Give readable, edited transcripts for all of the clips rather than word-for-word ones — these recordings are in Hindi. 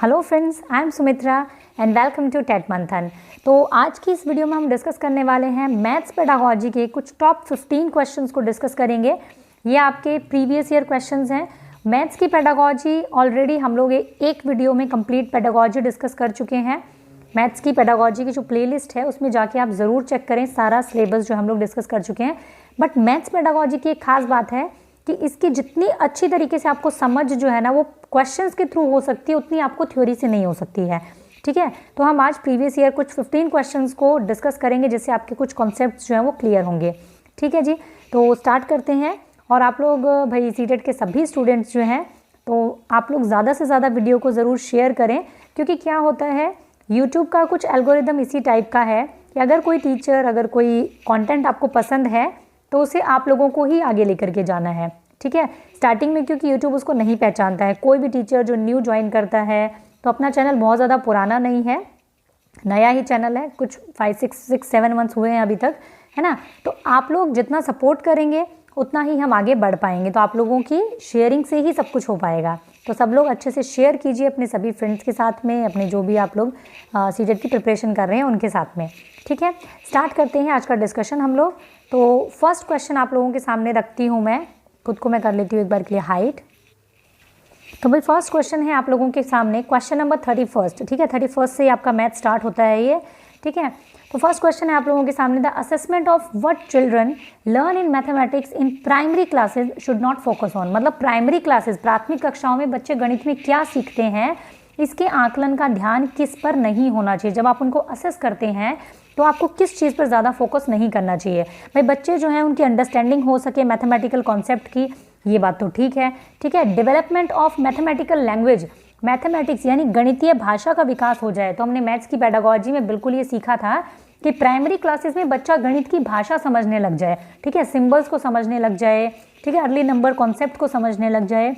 Hello friends, I am Sumitra and welcome to TET Manthan. तो आज की इस वीडियो में हम डिस्कस करने वाले हैं मैथ्स पेडागोजी के कुछ टॉप 15 क्वेश्चंस को डिस्कस करेंगे। ये आपके प्रीवियस ईयर क्वेश्चंस हैं। मैथ्स की पेडागोजी ऑलरेडी हम लोग एक वीडियो में कंप्लीट पेडागोजी डिस्कस कर चुके हैं। मैथ्स की पेडागोजी की जो प्लेलिस्ट है उसमें जाके आप ज़रूर चेक करें, सारा सिलेबस जो हम लोग डिस्कस कर चुके हैं। बट मैथ्स पेडागोजी की एक खास बात है कि इसकी जितनी अच्छी तरीके से आपको समझ जो है ना वो क्वेश्चंस के थ्रू हो सकती है, उतनी आपको थ्योरी से नहीं हो सकती है। ठीक है, तो हम आज प्रीवियस ईयर कुछ 15 क्वेश्चंस को डिस्कस करेंगे जिससे आपके कुछ कॉन्सेप्ट्स जो हैं वो क्लियर होंगे। ठीक है जी, तो स्टार्ट करते हैं। और आप लोग भाई सीटेट के सभी स्टूडेंट्स जो हैं तो आप लोग ज़्यादा से ज़्यादा वीडियो को ज़रूर शेयर करें, क्योंकि क्या होता है यूट्यूब का कुछ एल्गोरिदम इसी टाइप का है कि अगर कोई टीचर, अगर कोई कंटेंट आपको पसंद है तो उसे आप लोगों को ही आगे लेकर के जाना है। ठीक है, स्टार्टिंग में क्योंकि यूट्यूब उसको नहीं पहचानता है। कोई भी टीचर जो न्यू ज्वाइन करता है तो अपना चैनल बहुत ज़्यादा पुराना नहीं है, नया ही चैनल है, कुछ 5-6-7 मंथ्स हुए हैं अभी तक, है ना। तो आप लोग जितना सपोर्ट करेंगे उतना ही हम आगे बढ़ पाएंगे। तो आप लोगों की शेयरिंग से ही सब कुछ हो पाएगा। तो सब लोग अच्छे से शेयर कीजिए अपने सभी फ्रेंड्स के साथ में, अपने जो भी आप लोग सीटेट की प्रिपरेशन कर रहे हैं उनके साथ में। ठीक है, स्टार्ट करते हैं आज का डिस्कशन हम लोग। तो फर्स्ट क्वेश्चन आप लोगों के सामने रखती हूँ मैं, खुद को मैं कर लेती हूँ एक बार के लिए हाइट। तो भाई फर्स्ट क्वेश्चन है आप लोगों के सामने, क्वेश्चन नंबर 31। ठीक है, 31 से आपका मैथ स्टार्ट होता है ये। ठीक है, तो फर्स्ट क्वेश्चन है आप लोगों के सामने, the assessment of what children learn in mathematics in primary classes should not focus on. मतलब प्राइमरी क्लासेस, प्राथमिक कक्षाओं में बच्चे गणित में क्या सीखते हैं, इसके आकलन का ध्यान किस पर नहीं होना चाहिए। जब आप उनको असेस करते हैं तो आपको किस चीज़ पर ज़्यादा फोकस नहीं करना चाहिए। भाई बच्चे जो हैं उनकी अंडरस्टैंडिंग हो सके मैथमेटिकल कॉन्सेप्ट की, ये बात तो ठीक है। ठीक है, development of mathematical language, mathematics यानी गणितीय भाषा का विकास हो जाए। तो हमने मैथ्स की पेडागोजी में बिल्कुल ये सीखा था कि प्राइमरी क्लासेस में बच्चा गणित की भाषा समझने लग जाए। ठीक है, सिंबल्स को समझने लग जाए। ठीक है, अर्ली नंबर कॉन्सेप्ट को समझने लग जाए,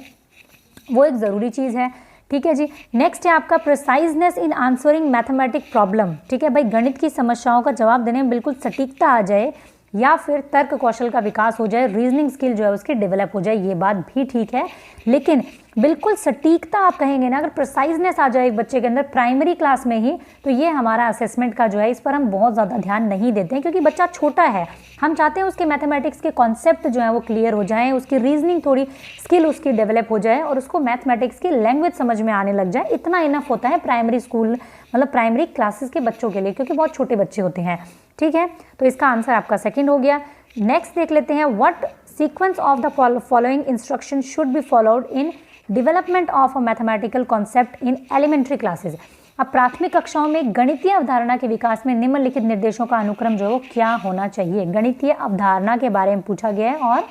वो एक ज़रूरी चीज़ है। ठीक है जी, नेक्स्ट है आपका प्रिसाइजनेस इन आंसरिंग मैथमेटिक प्रॉब्लम। ठीक है भाई, गणित की समस्याओं का जवाब देने में बिल्कुल सटीकता आ जाए, या फिर तर्क कौशल का विकास हो जाए, रीजनिंग स्किल जो है उसकी डेवलप हो जाए, ये बात भी ठीक है। लेकिन बिल्कुल सटीकता आप कहेंगे ना, अगर प्रिसाइजनेस आ जाए एक बच्चे के अंदर प्राइमरी क्लास में ही, तो ये हमारा असेसमेंट का जो है इस पर हम बहुत ज़्यादा ध्यान नहीं देते हैं, क्योंकि बच्चा छोटा है। हम चाहते हैं उसके मैथमेटिक्स के कॉन्सेप्ट जो है वो क्लियर हो जाएं, उसकी रीजनिंग थोड़ी स्किल उसकी डेवलप हो जाए और उसको मैथमेटिक्स की लैंग्वेज समझ में आने लग जाए। इतना इनफ होता है प्राइमरी स्कूल, मतलब प्राइमरी क्लासेस के बच्चों के लिए, क्योंकि बहुत छोटे बच्चे होते हैं। ठीक है, तो इसका आंसर आपका सेकंड हो गया। नेक्स्ट देख लेते हैं, what sequence of the following instruction should be followed in development of a mathematical concept in elementary classes. अब प्राथमिक कक्षाओं में गणितीय अवधारणा के विकास में निम्नलिखित निर्देशों का अनुक्रम जो है वो क्या होना चाहिए। गणितीय अवधारणा के बारे में पूछा गया है और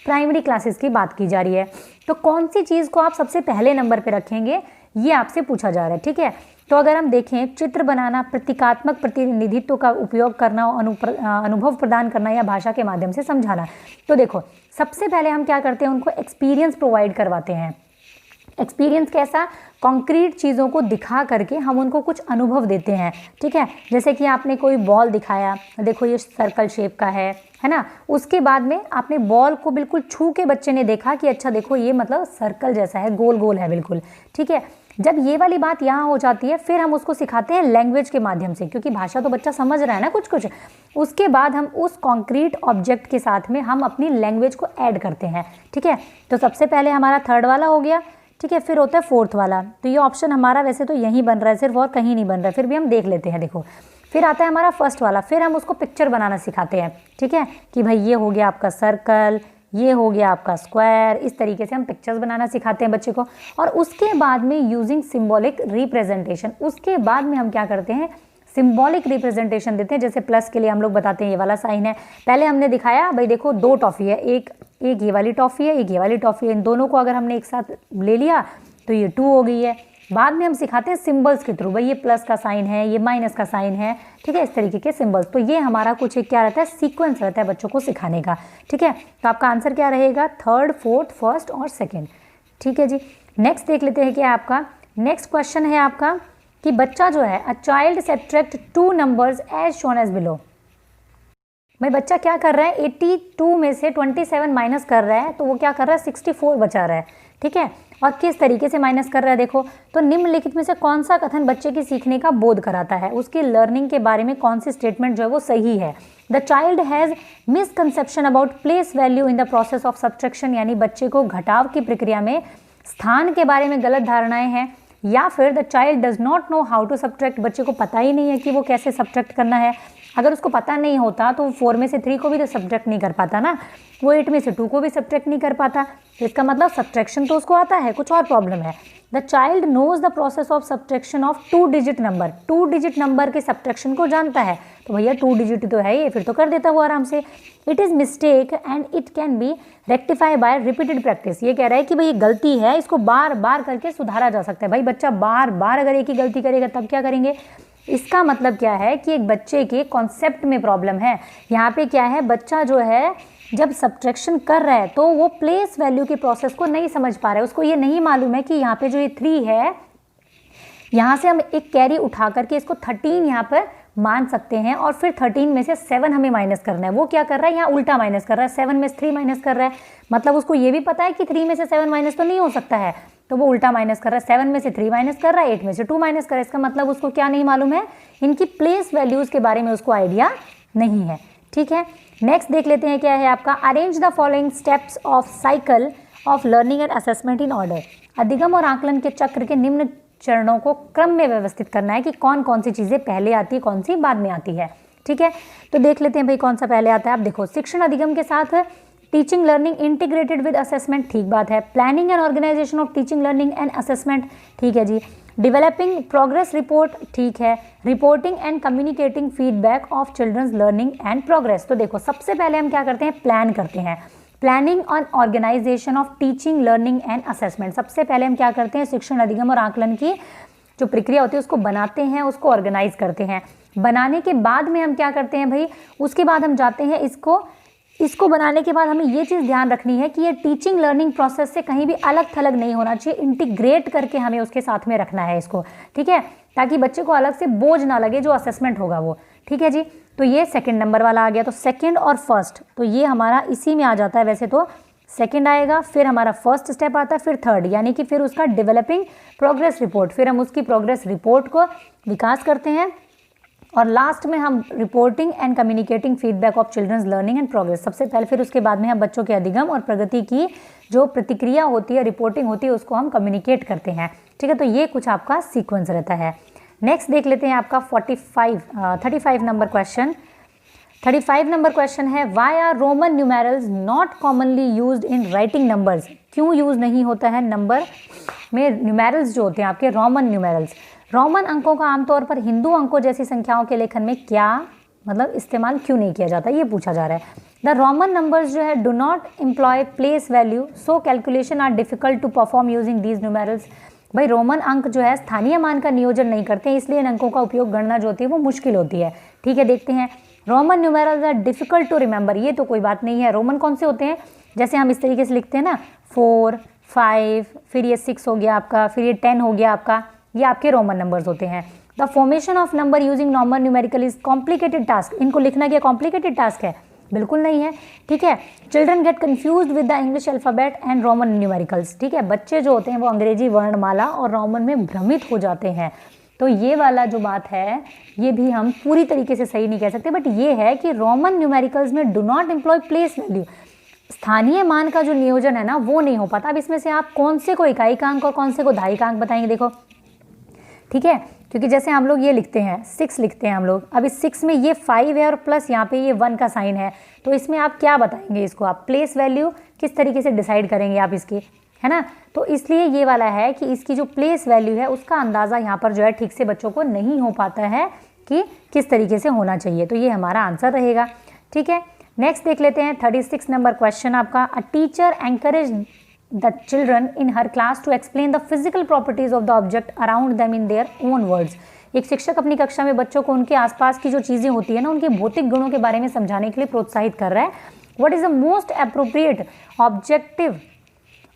प्राइमरी क्लासेस की बात की जा रही है, तो कौन सी चीज़ को आप सबसे पहले नंबर पे रखेंगे, ये आपसे पूछा जा रहा है। ठीक है, तो अगर हम देखें, चित्र बनाना, प्रतीकात्मक प्रतिनिधित्व का उपयोग करना, अनुभव प्रदान करना या भाषा के माध्यम से समझाना। तो देखो, सबसे पहले हम क्या करते हैं, उनको एक्सपीरियंस प्रोवाइड करवाते हैं। एक्सपीरियंस कैसा, कॉन्क्रीट चीज़ों को दिखा करके हम उनको कुछ अनुभव देते हैं। ठीक है, जैसे कि आपने कोई बॉल दिखाया, देखो ये सर्कल शेप का है ना। उसके बाद में आपने बॉल को बिल्कुल छू के बच्चे ने देखा कि अच्छा देखो ये मतलब सर्कल जैसा है, गोल गोल है बिल्कुल। ठीक है, जब ये वाली बात यहाँ हो जाती है फिर हम उसको सिखाते हैं लैंग्वेज के माध्यम से, क्योंकि भाषा तो बच्चा समझ रहा है ना कुछ कुछ। उसके बाद हम उस कॉन्क्रीट ऑब्जेक्ट के साथ में हम अपनी लैंग्वेज को ऐड करते हैं। ठीक है, तो सबसे पहले हमारा थर्ड वाला हो गया। ठीक है, फिर होता है फोर्थ वाला। तो ये ऑप्शन हमारा वैसे तो यहीं बन रहा है सिर्फ, और कहीं नहीं बन रहा है, फिर भी हम देख लेते हैं। देखो, फिर आता है हमारा फर्स्ट वाला, फिर हम उसको पिक्चर बनाना सिखाते हैं। ठीक है, कि भाई ये हो गया आपका सर्कल, ये हो गया आपका स्क्वायर, इस तरीके से हम पिक्चर्स बनाना सिखाते हैं बच्चे को। और उसके बाद में यूजिंग सिंबॉलिक रिप्रेजेंटेशन, उसके बाद में हम क्या करते हैं, सिंबॉलिक रिप्रेजेंटेशन देते हैं। जैसे प्लस के लिए हम लोग बताते हैं ये वाला साइन है। पहले हमने दिखाया भाई देखो 2 टॉफ़ी है, एक ये वाली टॉफ़ी है, एक ये वाली टॉफ़ी है, इन दोनों को अगर हमने एक साथ ले लिया तो ये 2 हो गई है। बाद में हम सिखाते हैं सिंबल्स के थ्रू, भाई ये प्लस का साइन है, ये माइनस का साइन है। ठीक है, इस तरीके के सिंबल्स। तो ये हमारा कुछ एक क्या रहता है, सीक्वेंस रहता है बच्चों को सिखाने का। ठीक है, तो आपका आंसर क्या रहेगा, थर्ड, फोर्थ, फर्स्ट और सेकेंड। ठीक है जी, नेक्स्ट देख लेते हैं क्या आपका नेक्स्ट क्वेश्चन है आपका कि बच्चा जो है, a child subtract 2 numbers as shown as below. भाई बच्चा क्या कर रहा है, 82 में से 27 माइनस कर रहा है, तो वो क्या कर रहा है, 64 बचा रहा है। ठीक है। और किस तरीके से माइनस कर रहा है देखो, तो निम्नलिखित में से कौन सा कथन बच्चे की सीखने का बोध कराता है, उसकी लर्निंग के बारे में कौन सी स्टेटमेंट जो है वो सही है। The child has misconception about place value in the process of subtraction, यानी बच्चे को घटाव की प्रक्रिया में स्थान के बारे में गलत धारणाएं हैं। या फिर the child does not know how to subtract, बच्चे को पता ही नहीं है कि वो कैसे सब्ट्रैक्ट करना है। अगर उसको पता नहीं होता तो 4 में से 3 को भी तो सब्ट्रैक्ट नहीं कर पाता ना, वो 8 में से 2 को भी सब्ट्रैक्ट नहीं कर पाता। तो इसका मतलब सब्ट्रैक्शन तो उसको आता है, कुछ और प्रॉब्लम है। The child knows the process of subtraction of 2 digit number, 2 digit number के सब्ट्रैक्शन को जानता है। तो भैया 2 डिजिट तो है ये, फिर तो कर देता वो आराम से। It is mistake and it can be rectify by repeated practice, ये कह रहा है कि भाई ये गलती है, इसको बार बार करके सुधारा जा सकता है। भाई बच्चा बार बार अगर एक ही गलती करेगा तब क्या करेंगे। इसका मतलब क्या है कि एक बच्चे के कॉन्सेप्ट में प्रॉब्लम है। यहाँ पे क्या है, बच्चा जो है जब सब्ट्रैक्शन कर रहा है तो वो प्लेस वैल्यू के प्रोसेस को नहीं समझ पा रहा है, उसको ये नहीं मालूम है कि यहाँ पे जो ये 3 है, यहाँ से हम एक कैरी उठा करके इसको 13 यहाँ पर मान सकते हैं और फिर 13 में से 7 हमें माइनस करना है। वो क्या कर रहा है, यहाँ उल्टा माइनस कर रहा है, 7 में से 3 माइनस कर रहा है। मतलब उसको ये भी पता है कि 3 में से 7 माइनस तो नहीं हो सकता है, तो वो उल्टा माइनस कर रहा है। 7 में से 3 माइनस कर रहा है, 8 में से 2 माइनस कर रहा है। इसका मतलब उसको क्या नहीं मालूम है, इनकी प्लेस वैल्यूज़ के बारे में उसको आइडिया नहीं है। ठीक है, नेक्स्ट देख लेते हैं क्या है आपका, arrange the following steps of cycle of learning and assessment in order. अधिगम और आकलन के चक्र के निम्न चरणों को क्रम में व्यवस्थित करना है कि कौन कौन सी चीज़ें पहले आती है, कौन सी बाद में आती है। ठीक है, तो देख लेते हैं भाई कौन सा पहले आता है। आप देखो, शिक्षण अधिगम के साथ teaching learning integrated with assessment, ठीक बात है। Planning and organisation of teaching learning and assessment, ठीक है जी। डेवलपिंग प्रोग्रेस रिपोर्ट, ठीक है। Reporting and communicating feedback of children's learning and progress. तो देखो, सबसे पहले हम क्या करते हैं, प्लान करते हैं। प्लानिंग और organisation of teaching learning and assessment, सबसे पहले हम क्या करते हैं, शिक्षण अधिगम और आकलन की जो प्रक्रिया होती है उसको बनाते हैं, उसको ऑर्गेनाइज करते हैं। बनाने के बाद में हम क्या करते हैं भाई, उसके बाद हम जाते हैं इसको बनाने के बाद हमें ये चीज़ ध्यान रखनी है कि ये टीचिंग लर्निंग प्रोसेस से कहीं भी अलग थलग नहीं होना चाहिए, इंटीग्रेट करके हमें उसके साथ में रखना है इसको। ठीक है, ताकि बच्चे को अलग से बोझ ना लगे जो असेसमेंट होगा वो। ठीक है जी, तो ये सेकंड नंबर वाला आ गया। तो सेकंड और फर्स्ट तो ये हमारा इसी में आ जाता है, वैसे तो सेकंड आएगा, फिर हमारा फर्स्ट स्टेप आता है, फिर थर्ड, यानी कि फिर उसका डेवलपिंग प्रोग्रेस रिपोर्ट, फिर हम उसकी प्रोग्रेस रिपोर्ट को विकास करते हैं और लास्ट में हम reporting and communicating feedback of children's learning and progress सबसे पहले, फिर उसके बाद में हम बच्चों के अधिगम और प्रगति की जो प्रतिक्रिया होती है, रिपोर्टिंग होती है, उसको हम कम्युनिकेट करते हैं। ठीक है, तो ये कुछ आपका सीक्वेंस रहता है। नेक्स्ट देख लेते हैं आपका 35 नंबर क्वेश्चन। 35 नंबर क्वेश्चन है, why are Roman numerals not commonly used in writing numbers. क्यों यूज़ नहीं होता है नंबर में न्यूमेरल्स जो होते हैं आपके रोमन न्यूमेरल्स। रोमन अंकों का आमतौर पर हिंदू अंकों जैसी संख्याओं के लेखन में क्या मतलब इस्तेमाल क्यों नहीं किया जाता, ये पूछा जा रहा है। द रोमन नंबर्स जो है do not employ place value, so calculation are difficult to perform using these numerals. भाई रोमन अंक जो है स्थानीय मान का नियोजन नहीं करते हैं, इसलिए इन अंकों का उपयोग गणना जो होती है वो मुश्किल होती है। ठीक है, देखते हैं। Roman numerals are difficult to remember, ये तो कोई बात नहीं है। रोमन कौन से होते हैं, जैसे हम इस तरीके से लिखते हैं ना, 4, 5, फिर ये 6 हो गया आपका, फिर ये 10 हो गया आपका, ये आपके रोमन नंबर्स होते हैं। The formation of number using normal numerical is complicated task, इनको लिखना क्या कॉम्प्लिकेटेड टास्क है, बिल्कुल नहीं है। ठीक है, children gate confused with the English alphabet and Roman numericals. ठीक है, बच्चे जो होते हैं वो अंग्रेजी वर्णमाला और रोमन में भ्रमित हो जाते हैं। तो ये वाला जो बात है ये भी हम पूरी तरीके से सही नहीं कह सकते, बट ये है कि रोमन न्यूमेरिकल्स में do not employ place value, स्थानीय मान का जो नियोजन है ना वो नहीं हो पाता। अब इसमें से आप कौन से को इकाई का अंक और कौन से को दहाई का अंक बताएंगे, देखो। ठीक है, क्योंकि जैसे हम लोग ये लिखते हैं 6 लिखते हैं हम लोग, अब इस 6 में ये 5 है और प्लस यहाँ पे ये 1 का साइन है, तो इसमें आप क्या बताएंगे, इसको आप प्लेस वैल्यू किस तरीके से डिसाइड करेंगे आप इसकी, है ना। तो इसलिए ये वाला है कि इसकी जो प्लेस वैल्यू है उसका अंदाज़ा यहाँ पर जो है ठीक से बच्चों को नहीं हो पाता है कि किस तरीके से होना चाहिए, तो ये हमारा आंसर रहेगा। ठीक है, नेक्स्ट देख लेते हैं 36 नंबर क्वेश्चन आपका। A teacher encourage the children in her class to explain the physical properties of the object around them in their own words. एक शिक्षक अपनी कक्षा में बच्चों को उनके आसपास की जो चीज़ें होती है ना उनके भौतिक गुणों के बारे में समझाने के लिए प्रोत्साहित कर रहा है। What is the most appropriate objective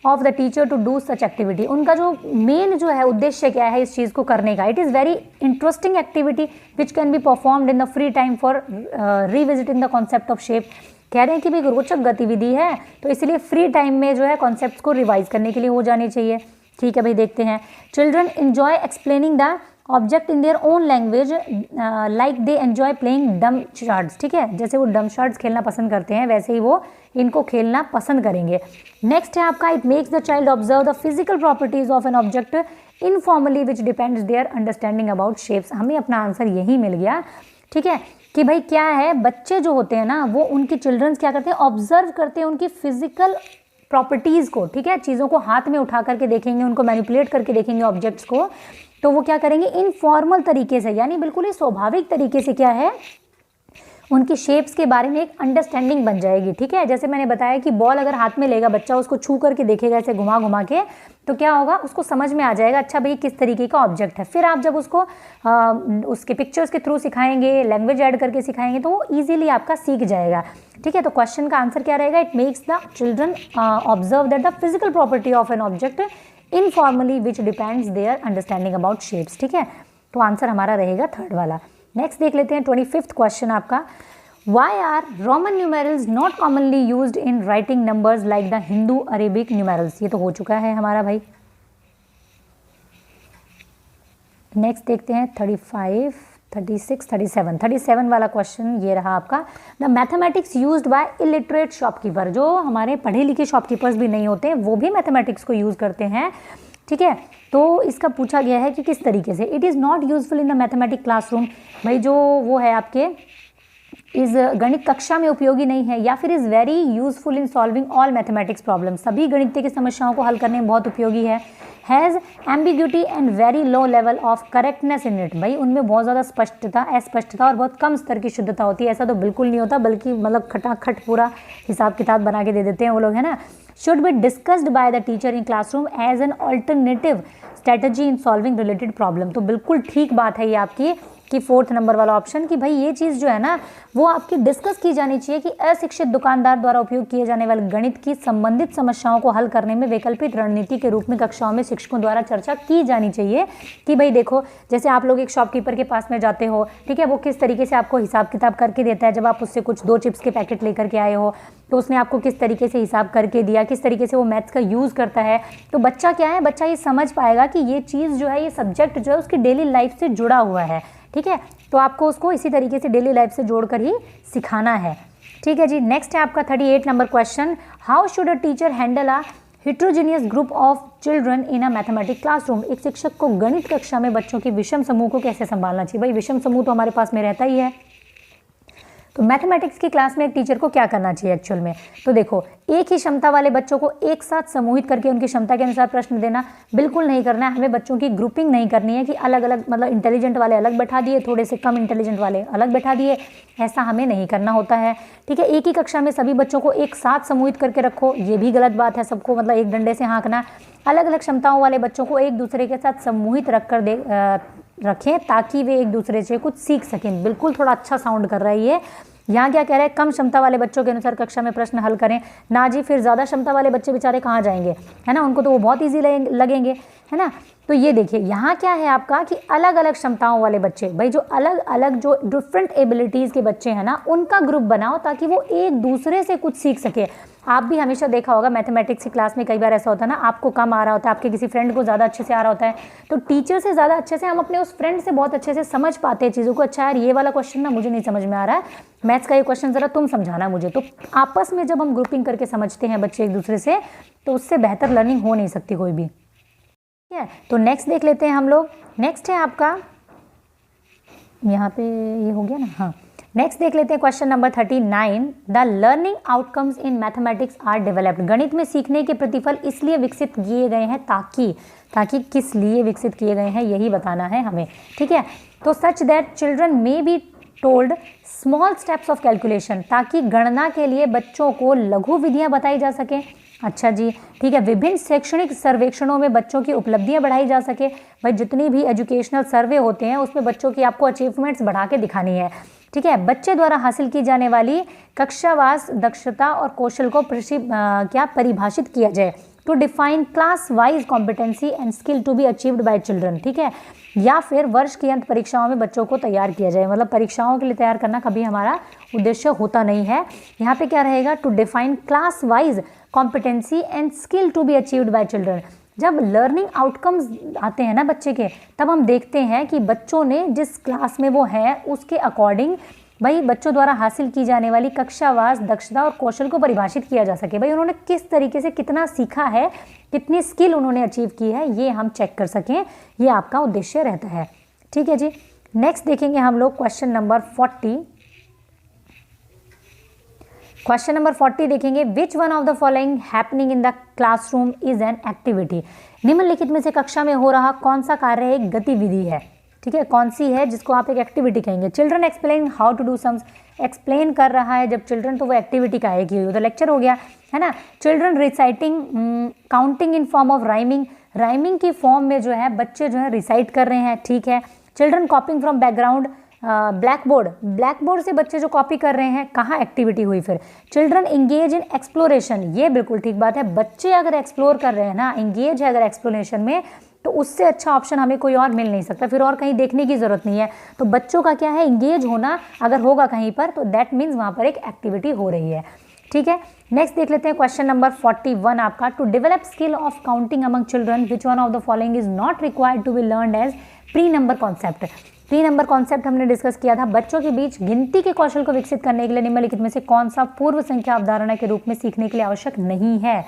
of the teacher to do such activity, उनका जो मेन जो है उद्देश्य क्या है इस चीज़ को करने का। It is very interesting activity which can be performed in the free time for revisiting the concept of shape. कह रहे हैं कि भाई रोचक गतिविधि है, तो इसलिए फ्री टाइम में जो है कॉन्सेप्ट्स को रिवाइज करने के लिए हो जानी चाहिए। ठीक है भाई, देखते हैं। Children enjoy explaining the object in their own language like they enjoy playing डम शार्ड्स। ठीक है, जैसे वो डम शार्ड्स खेलना पसंद करते हैं वैसे ही वो इनको खेलना पसंद करेंगे। नेक्स्ट है आपका, it makes the child observe the physical properties of an object informally which depends their understanding about shapes. हमें अपना आंसर यही मिल गया। ठीक है, कि भाई क्या है, बच्चे जो होते हैं ना वो उनके चिल्ड्रंस क्या करते हैं, ऑब्जर्व करते हैं उनकी फिजिकल प्रॉपर्टीज़ को। ठीक है, चीज़ों को हाथ में उठा करके देखेंगे, उनको मैनिपुलेट करके देखेंगे ऑब्जेक्ट्स को, तो वो क्या करेंगे, इनफॉर्मल तरीके से, यानी बिल्कुल ही स्वाभाविक तरीके से क्या है, उनकी शेप्स के बारे में एक अंडरस्टैंडिंग बन जाएगी। ठीक है, जैसे मैंने बताया कि बॉल अगर हाथ में लेगा बच्चा, उसको छू करके देखेगा ऐसे घुमा घुमा के, तो क्या होगा, उसको समझ में आ जाएगा अच्छा भाई किस तरीके का ऑब्जेक्ट है। फिर आप जब उसको उसके पिक्चर्स के थ्रू सिखाएंगे, लैंग्वेज ऐड करके सिखाएंगे, तो वो ईजिली आपका सीख जाएगा। ठीक है, तो क्वेश्चन का आंसर क्या रहेगा, it makes the children observe that the physical property of an object informally which depends their understanding about shapes. ठीक है, तो आंसर हमारा रहेगा थर्ड वाला। नेक्स्ट देख लेते हैं 25th क्वेश्चन आपका, why are Roman numerals not commonly used in writing numbers like the Hindu Arabic numerals. ये तो हो चुका है हमारा भाई। नेक्स्ट देखते हैं 35, 36, 37 वाला क्वेश्चन ये रहा आपका, the mathematics used by illiterate shopkeeper. जो हमारे पढ़े लिखे शॉपकीपर्स भी नहीं होते वो भी मैथमेटिक्स को यूज़ करते हैं। ठीक है, तो इसका पूछा गया है कि किस तरीके से, it is not useful in the mathematic classroom. भाई जो वो है आपके इस गणित कक्षा में उपयोगी नहीं है, या फिर is very useful in solving all mathematics problem, सभी गणितीय की समस्याओं को हल करने में बहुत उपयोगी है। Has ambiguity and very low level of correctness in it. भाई उनमें बहुत ज़्यादा स्पष्टता, अस्पष्टता और बहुत कम स्तर की शुद्धता होती है। ऐसा तो बिल्कुल नहीं होता, बल्कि मतलब खटाखट पूरा हिसाब किताब बना के दे देते हैं वो लोग, है ना। Should be discussed by the teacher in classroom as an alternative strategy in solving related problem. तो बिल्कुल ठीक बात है ये आपकी कि 4th नंबर वाला ऑप्शन, कि भाई ये चीज़ जो है ना वो आपकी डिस्कस की जानी चाहिए कि अशिक्षित दुकानदार द्वारा उपयोग किए जाने वाले गणित की संबंधित समस्याओं को हल करने में वैकल्पिक रणनीति के रूप में कक्षाओं में शिक्षकों द्वारा चर्चा की जानी चाहिए। कि भाई देखो, जैसे आप लोग एक शॉपकीपर के पास में जाते हो, ठीक है, वो किस तरीके से आपको हिसाब किताब करके देता है। जब आप उससे कुछ 2 चिप्स के पैकेट लेकर के आए हो तो उसने आपको किस तरीके से हिसाब करके दिया, किस तरीके से वो मैथ्स का यूज़ करता है, तो बच्चा क्या है, बच्चा ये समझ पाएगा कि ये चीज़ जो है, ये सब्जेक्ट जो है उसकी डेली लाइफ से जुड़ा हुआ है। ठीक है, तो आपको उसको इसी तरीके से डेली लाइफ से जोड़कर ही सिखाना है। ठीक है जी, नेक्स्ट है आपका 38 number question, how should a teacher handle a heterogeneous group of children in a mathematics classroom. एक शिक्षक को गणित कक्षा में बच्चों के विषम समूह को कैसे संभालना चाहिए। भाई विषम समूह तो हमारे पास में रहता ही है, तो मैथमेटिक्स की क्लास में एक टीचर को क्या करना चाहिए एक्चुअल में। तो देखो, एक ही क्षमता वाले बच्चों को एक साथ समूहित करके उनकी क्षमता के अनुसार प्रश्न देना बिल्कुल नहीं करना है। हमें बच्चों की ग्रुपिंग नहीं करनी है कि अलग अलग, मतलब इंटेलिजेंट वाले अलग बैठा दिए, थोड़े से कम इंटेलिजेंट वाले अलग बैठा दिए, ऐसा हमें नहीं करना होता है। ठीक है, एक ही कक्षा में सभी बच्चों को एक साथ समूहित करके रखो, ये भी गलत बात है। सबको मतलब एक डंडे से हाँकना, अलग अलग क्षमताओं वाले बच्चों को एक दूसरे के साथ समूहित रखें ताकि वे एक दूसरे से कुछ सीख सकें। बिल्कुल थोड़ा अच्छा साउंड कर रहा है ये। यहाँ क्या कह रहा है, कम क्षमता वाले बच्चों के अनुसार कक्षा में प्रश्न हल करें ना जी। फिर ज़्यादा क्षमता वाले बच्चे बेचारे कहाँ जाएंगे, है ना, उनको तो वो बहुत ईजी लगेंगे, है ना। तो ये देखिए यहाँ क्या है आपका कि अलग अलग क्षमताओं वाले बच्चे, भाई जो अलग अलग जो डिफरेंट एबिलिटीज़ के बच्चे हैं ना, उनका ग्रुप बनाओ ताकि वो एक दूसरे से कुछ सीख सके। आप भी हमेशा देखा होगा मैथमेटिक्स की क्लास में कई बार ऐसा होता है ना, आपको कम आ रहा होता है, आपके किसी फ्रेंड को ज़्यादा अच्छे से आ रहा होता है, तो टीचर से ज़्यादा अच्छे से हम अपने उस फ्रेंड से बहुत अच्छे से समझ पाते हैं चीज़ों को। अच्छा यार, ये वाला क्वेश्चन ना मुझे नहीं समझ में आ रहा है, मैथ्स का ये क्वेश्चन ज़रा तुम समझाना मुझे। तो आपस में जब हम ग्रुपिंग करके समझते हैं बच्चे एक दूसरे से, तो उससे बेहतर लर्निंग हो नहीं सकती कोई भी। ठीक है, तो नेक्स्ट देख लेते हैं हम लोग। नेक्स्ट है आपका, यहाँ पे ये हो गया ना, हाँ। नेक्स्ट देख लेते हैं question number 39, the learning outcomes in mathematics are developed. गणित में सीखने के प्रतिफल इसलिए विकसित किए गए हैं ताकि किस लिए विकसित किए गए हैं यही बताना है हमें। ठीक है, तो such that children may be told small steps of calculation, ताकि गणना के लिए बच्चों को लघु विधियां बताई जा सकें। अच्छा जी, ठीक है, विभिन्न शैक्षणिक सर्वेक्षणों में बच्चों की उपलब्धियां बढ़ाई जा सके। भाई जितनी भी एजुकेशनल सर्वे होते हैं उसमें बच्चों की आपको अचीवमेंट्स बढ़ा के दिखानी है। ठीक है, बच्चे द्वारा हासिल की जाने वाली कक्षावास दक्षता और कौशल को परिभाषित किया जाए। To define class wise competency and skill to be achieved by children. ठीक है, या फिर वर्ष की अंत परीक्षाओं में बच्चों को तैयार किया जाए। मतलब परीक्षाओं के लिए तैयार करना कभी हमारा उद्देश्य होता नहीं है। यहाँ पे क्या रहेगा, to define class wise competency and skill to be achieved by children. जब लर्निंग आउटकम्स आते हैं ना बच्चे के, तब हम देखते हैं कि बच्चों ने जिस क्लास में वो हैं उसके अकॉर्डिंग भाई बच्चों द्वारा हासिल की जाने वाली कक्षावास दक्षता और कौशल को परिभाषित किया जा सके। भाई उन्होंने किस तरीके से कितना सीखा है, कितनी स्किल उन्होंने अचीव की है, ये हम चेक कर सकें, ये आपका उद्देश्य रहता है। ठीक है जी। नेक्स्ट देखेंगे हम लोग क्वेश्चन नंबर 40। क्वेश्चन नंबर 40 देखेंगे, विच one of the following happening in the classroom is an activity. निम्नलिखित में से कक्षा में हो रहा कौन सा कार्य एक गतिविधि है। ठीक है, कौन सी है जिसको आप एक एक्टिविटी कहेंगे। Children explain how to do sums, explain कर रहा है जब चिल्ड्रन, तो वो एक्टिविटी का है कि वो तो लेक्चर हो गया है ना। Children reciting counting in form of rhyming, rhyming की फॉर्म में जो है बच्चे जो है रिसाइट कर रहे हैं। ठीक है। Children कॉपिंग from background, black board, black board से बच्चे जो कॉपी कर रहे हैं, कहाँ एक्टिविटी हुई फिर। चिल्ड्रन इंगेज इन एक्सप्लोरेशन, ये बिल्कुल ठीक बात है। बच्चे अगर एक्सप्लोर कर रहे हैं ना, इंगेज है अगर एक्सप्लोरेशन में, तो उससे अच्छा ऑप्शन हमें कोई और मिल नहीं सकता, फिर और कहीं देखने की ज़रूरत नहीं है। तो बच्चों का क्या है, इंगेज होना अगर होगा कहीं पर, तो दैट मीन्स वहाँ पर एक एक्टिविटी हो रही है। ठीक है। नेक्स्ट देख लेते हैं क्वेश्चन नंबर 41 आपका, to develop skill of counting among children which one of the following is not required to be learned as pre number concept. Pre number concept हमने डिस्कस किया था, बच्चों के बीच गिनती के कौशल को विकसित करने के लिए निम्नलिखित में से कौन सा पूर्व संख्या अवधारणा के रूप में सीखने के लिए आवश्यक नहीं है।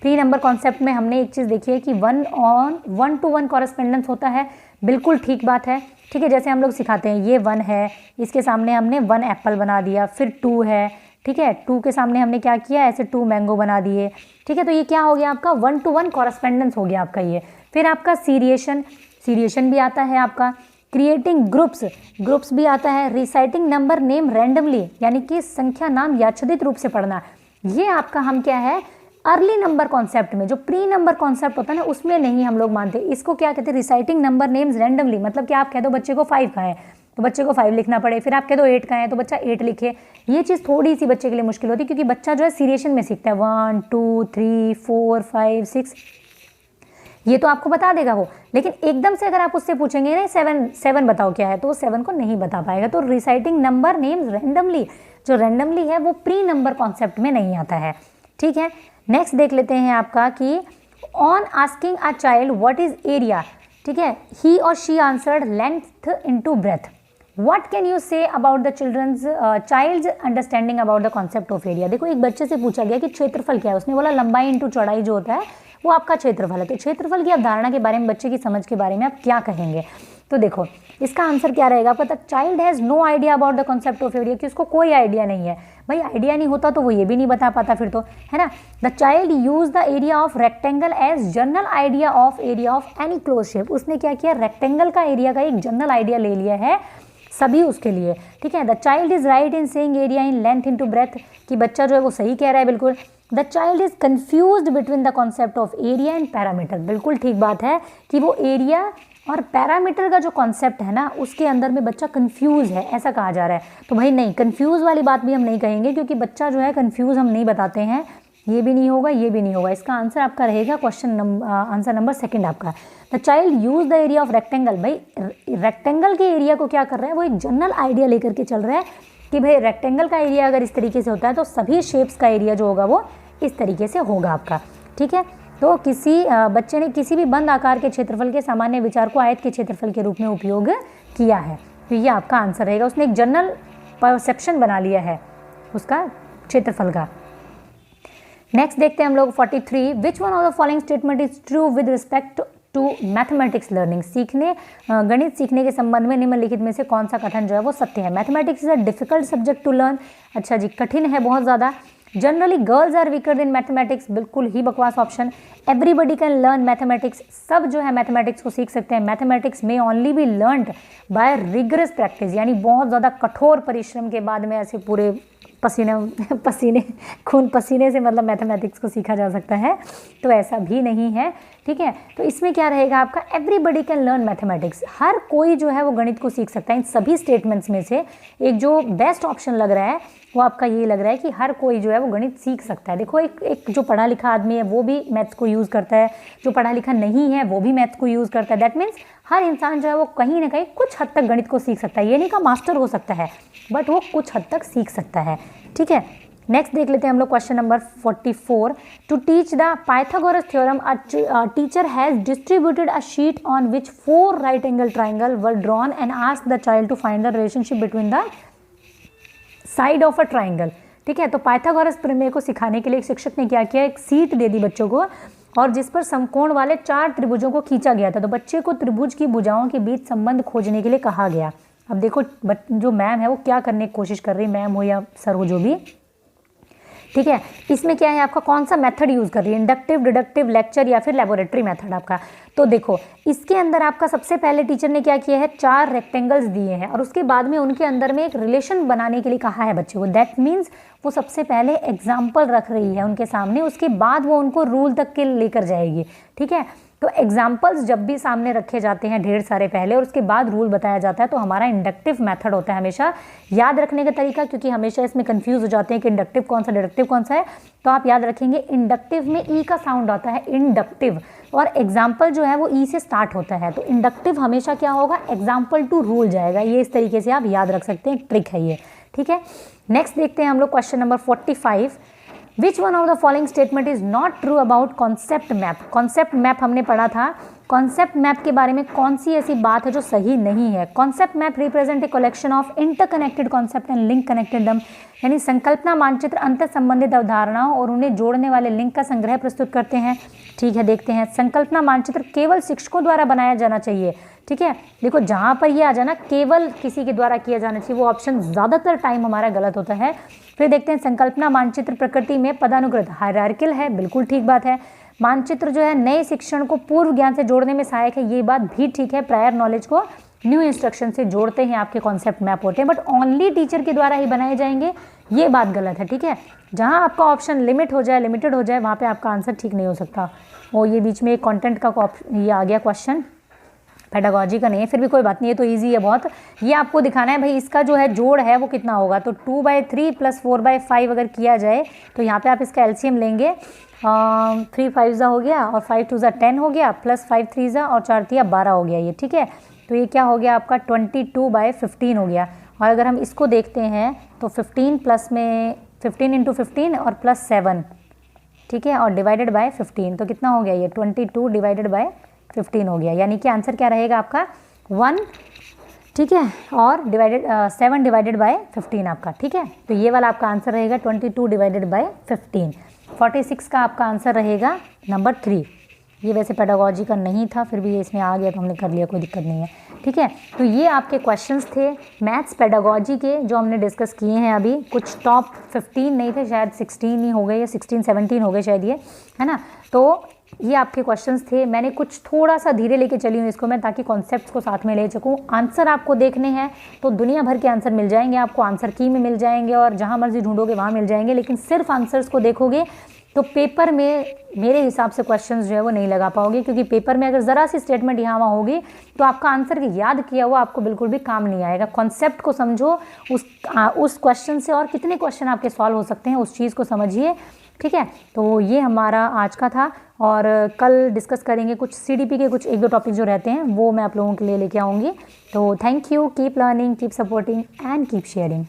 प्री नंबर कॉन्सेप्ट में हमने एक चीज़ देखी है कि 1-to-1 कॉरेस्पेंडेंस होता है, बिल्कुल ठीक बात है। ठीक है, जैसे हम लोग सिखाते हैं, ये 1 है, इसके सामने हमने 1 एप्पल बना दिया, फिर 2 है। ठीक है, 2 के सामने हमने क्या किया, ऐसे 2 मैंगो बना दिए। ठीक है, तो ये क्या हो गया आपका, 1-to-1 कॉरेस्पेंडेंस हो गया आपका ये। फिर आपका सीरिएशन, सीरिएशन भी आता है आपका। क्रिएटिंग ग्रुप्स, ग्रुप्स भी आता है। रिसाइटिंग नंबर नेम रैंडमली, यानी कि संख्या नाम यादृच्छिक रूप से पढ़ना, ये आपका हम क्या है, अर्ली नंबर कॉन्सेप्ट में, जो प्री नंबर कॉन्सेप्ट होता है ना, उसमें नहीं हम लोग मानते। इसको क्या कहते हैं, रिसाइटिंग नंबर नेम्स रैंडमली, मतलब कि आप कह दो बच्चे को 5 का है तो बच्चे को 5 लिखना पड़े, फिर आप कह दो 8 का है तो बच्चा 8 लिखे। ये चीज़ थोड़ी सी बच्चे के लिए मुश्किल होती है, क्योंकि बच्चा जो है सीरिएशन में सीखता है, 1 2 3 4 5 6, ये तो आपको बता देगा वो, लेकिन एकदम से अगर आप उससे पूछेंगे ना 7 बताओ क्या है, तो वो 7 को नहीं बता पाएगा। तो रिसाइटिंग नंबर नेम्स रैंडमली, जो रैंडमली है वो प्री नंबर कॉन्सेप्ट में नहीं आता है। ठीक है। नेक्स्ट देख लेते हैं आपका कि on asking a child what is area, ठीक है, ही और she answered length into breadth. What can you say about the child's understanding about the concept of area. देखो, एक बच्चे से पूछा गया कि क्षेत्रफल क्या है, उसने बोला लंबाई इंटू चौड़ाई जो होता है वो आपका क्षेत्रफल है। तो क्षेत्रफल की अवधारणा के बारे में, बच्चे की समझ के बारे में आप क्या कहेंगे। तो देखो इसका आंसर क्या रहेगा आपका, the child has no idea about the concept of area, कि उसको कोई आइडिया नहीं है। भाई आइडिया नहीं होता तो वो ये भी नहीं बता पाता फिर तो, है ना। The child use the area of rectangle as general idea of area of any close shape. उसने क्या किया, रेक्टेंगल का एरिया का एक जनरल आइडिया ले लिया है सभी उसके लिए। ठीक है। The child is right in saying area in length into breath, कि बच्चा जो है वो सही कह रहा है बिल्कुल। The child is confused between the concept of area and parameter, बिल्कुल ठीक बात है कि वो एरिया और पैरामीटर का जो कॉन्सेप्ट है ना, उसके अंदर में बच्चा कंफ्यूज है, ऐसा कहा जा रहा है। तो भाई नहीं, कंफ्यूज वाली बात भी हम नहीं कहेंगे, क्योंकि बच्चा जो है कंफ्यूज हम नहीं बताते हैं, ये भी नहीं होगा, ये भी नहीं होगा। इसका आंसर आपका रहेगा आंसर नंबर 2 आपका। The child use the area of rectangle, भाई रेक्टेंगल के एरिया को क्या कर रहा है, वो एक जनरल आइडिया लेकर के चल रहा है कि भाई रेक्टेंगल का एरिया अगर इस तरीके से होता है तो सभी शेप्स का एरिया जो होगा वो इस तरीके से होगा आपका। ठीक है। तो किसी बच्चे ने किसी भी बंद आकार के क्षेत्रफल के सामान्य विचार को आयत के क्षेत्रफल के रूप में उपयोग किया है, तो ये आपका आंसर रहेगा। उसने एक जनरल परसेप्शन बना लिया है उसका क्षेत्रफल का। नेक्स्ट देखते हैं हम लोग 43, which one of the following statement is true with respect to mathematics learning. गणित सीखने के संबंध में निम्नलिखित में से कौन सा कथन जो है वो सत्य है। Mathematics is a difficult subject to learn, अच्छा जी, कठिन है बहुत ज़्यादा। Generally girls are weaker in mathematics, बिल्कुल ही बकवास option. Everybody can learn mathematics, सब जो है मैथमेटिक्स को सीख सकते हैं। मैथमेटिक्स में only be learned by rigorous practice, यानी बहुत ज़्यादा कठोर परिश्रम के बाद में ऐसे पूरे खून पसीने से मतलब मैथमेटिक्स को सीखा जा सकता है, तो ऐसा भी नहीं है। ठीक है। तो इसमें क्या रहेगा आपका, एवरीबडी कैन लर्न मैथमेटिक्स, हर कोई जो है वो गणित को सीख सकता है। इन सभी स्टेटमेंट्स में से एक जो बेस्ट ऑप्शन लग रहा है वो आपका ये लग रहा है कि हर कोई जो है वो गणित सीख सकता है। देखो एक जो पढ़ा लिखा आदमी है वो भी मैथ्स को यूज़ करता है, जो पढ़ा लिखा नहीं है वो भी मैथ्स को यूज़ करता है। दैट मीन्स हर इंसान जो है वो कहीं ना कहीं कुछ हद तक गणित को सीख सकता है, ये नहीं कहा मास्टर हो सकता है, बट वो कुछ हद तक सीख सकता है। ठीक है, नेक्स्ट देख लेते हैं हम लोग question number 44। To teach the Pythagoras theorem a teacher has distributed a sheet on which 4 right angle triangle were drawn and asked the child to find the relationship between the side of a triangle. ठीक है, तो पाइथागोरस प्रमेय को सिखाने के लिए एक शिक्षक ने क्या किया, एक सीट दे दी बच्चों को और जिस पर समकोण वाले 4 त्रिभुजों को खींचा गया था। तो बच्चे को त्रिभुज की भुजाओं के बीच संबंध खोजने के लिए कहा गया। अब देखो जो मैम है वो क्या करने की कोशिश कर रही है, मैम हो या सर हो जो भी। ठीक है, इसमें क्या है आपका कौन सा मेथड यूज़ कर रही है, इंडक्टिव, डिडक्टिव, लेक्चर या फिर लेबोरेटरी मेथड आपका। तो देखो इसके अंदर आपका सबसे पहले टीचर ने क्या किया है, 4 रेक्टेंगल्स दिए हैं और उसके बाद में उनके अंदर में एक रिलेशन बनाने के लिए कहा है बच्चे को। दैट मीन्स वो सबसे पहले एग्जाम्पल रख रही है उनके सामने, उसके बाद वो उनको रूल तक के लेकर जाएगी। ठीक है, तो एग्जाम्पल्स जब भी सामने रखे जाते हैं ढेर सारे पहले और उसके बाद रूल बताया जाता है तो हमारा इंडक्टिव मेथड होता है हमेशा याद रखने का तरीका, क्योंकि हमेशा इसमें कंफ्यूज हो जाते हैं कि इंडक्टिव कौन सा डिडक्टिव कौन सा है। तो आप याद रखेंगे इंडक्टिव में ई का साउंड आता है इंडक्टिव, और एग्जाम्पल जो है वो ई से स्टार्ट होता है। तो इंडक्टिव हमेशा क्या होगा, एग्जाम्पल टू रूल जाएगा। ये इस तरीके से आप याद रख सकते हैं, एक ट्रिक है ये। ठीक है, नेक्स्ट देखते हैं हम लोग question number 45। Which one of the following statement is not true about concept map. Concept map हमने पढ़ा था, कॉन्सेप्ट मैप के बारे में कौन सी ऐसी बात है जो सही नहीं है। Concept map represent a collection of interconnected concept and link connected दम, यानी संकल्पना मानचित्र अंतर संबंधित अवधारणाओं और उन्हें जोड़ने वाले लिंक का संग्रह प्रस्तुत करते हैं। ठीक है, देखते हैं। संकल्पना मानचित्र केवल शिक्षकों द्वारा बनाया जाना चाहिए। ठीक है, देखो जहाँ पर ये आ जाना केवल किसी के द्वारा किया जाना चाहिए, वो ऑप्शन ज़्यादातर टाइम हमारा गलत होता है। फिर देखते हैं संकल्पना मानचित्र प्रकृति में पदानुक्रत हायरार्किकल है, बिल्कुल ठीक बात है। मानचित्र जो है नए शिक्षण को पूर्व ज्ञान से जोड़ने में सहायक है, ये बात भी ठीक है। प्रायर नॉलेज को न्यू इंस्ट्रक्शन से जोड़ते हैं आपके कॉन्सेप्ट मैप होते हैं, बट ओनली टीचर के द्वारा ही बनाए जाएंगे, ये बात गलत है। ठीक है, जहाँ आपका ऑप्शन लिमिट हो जाए, लिमिटेड हो जाए, वहाँ पे आपका आंसर ठीक नहीं हो सकता। वो ये बीच में एक कंटेंट का ये आ गया क्वेश्चन, पेडागोजी का नहीं है, फिर भी कोई बात नहीं है, तो इजी है बहुत। ये आपको दिखाना है भाई इसका जो है जोड़ है वो कितना होगा। तो 2/3 + 4/5 अगर किया जाए तो यहाँ पे आप इसका एलसीएम लेंगे। 3 5 हो गया और 5 2 10 हो गया, प्लस 5 3 और 4 3 12 हो गया ये। ठीक है, तो ये क्या हो गया आपका 22/15 हो गया। और अगर हम इसको देखते हैं तो 15 प्लस में 15 × 15 और प्लस 7, ठीक है, और डिवाइडेड बाय 15, तो कितना हो गया ये 22 डिवाइडेड बाय 15 हो गया। यानी कि आंसर क्या रहेगा आपका 1, ठीक है, और 7 डिवाइडेड बाय 15 आपका। ठीक है, तो ये वाला आपका आंसर रहेगा 22 डिवाइडेड बाय 15। 46 का आपका आंसर रहेगा नंबर 3। ये वैसे पेडागोजी का नहीं था, फिर भी ये इसमें आ गया तो हमने कर लिया, कोई दिक्कत नहीं है। ठीक है, तो ये आपके क्वेश्चंस थे मैथ्स पेडागोजी के जो हमने डिस्कस किए हैं अभी। कुछ टॉप 15 नहीं थे, शायद 16 ही हो गए या 16 17 हो गए शायद, ये है ना। तो ये आपके क्वेश्चंस थे। मैंने कुछ थोड़ा सा धीरे लेके चली हूँ इसको मैं, ताकि कॉन्सेप्ट्स को साथ में ले सकूँ। आंसर आपको देखने हैं तो दुनिया भर के आंसर मिल जाएंगे आपको, आंसर की में मिल जाएंगे और जहाँ मर्जी ढूंढोगे वहाँ मिल जाएंगे। लेकिन सिर्फ आंसर्स को देखोगे तो पेपर में मेरे हिसाब से क्वेश्चंस जो है वो नहीं लगा पाओगे, क्योंकि पेपर में अगर ज़रा सी स्टेटमेंट यहाँ वहाँ होगी तो आपका आंसर याद किया हुआ आपको बिल्कुल भी काम नहीं आएगा। कॉन्सेप्ट को समझो उस क्वेश्चन से, और कितने क्वेश्चन आपके सॉल्व हो सकते हैं उस चीज़ को समझिए। ठीक है, तो ये हमारा आज का था और कल डिस्कस करेंगे कुछ CDP के कुछ 1-2 टॉपिक जो रहते हैं वो मैं आप लोगों के लिए लेके आऊँगी। तो thank you, keep learning, keep supporting and keep sharing.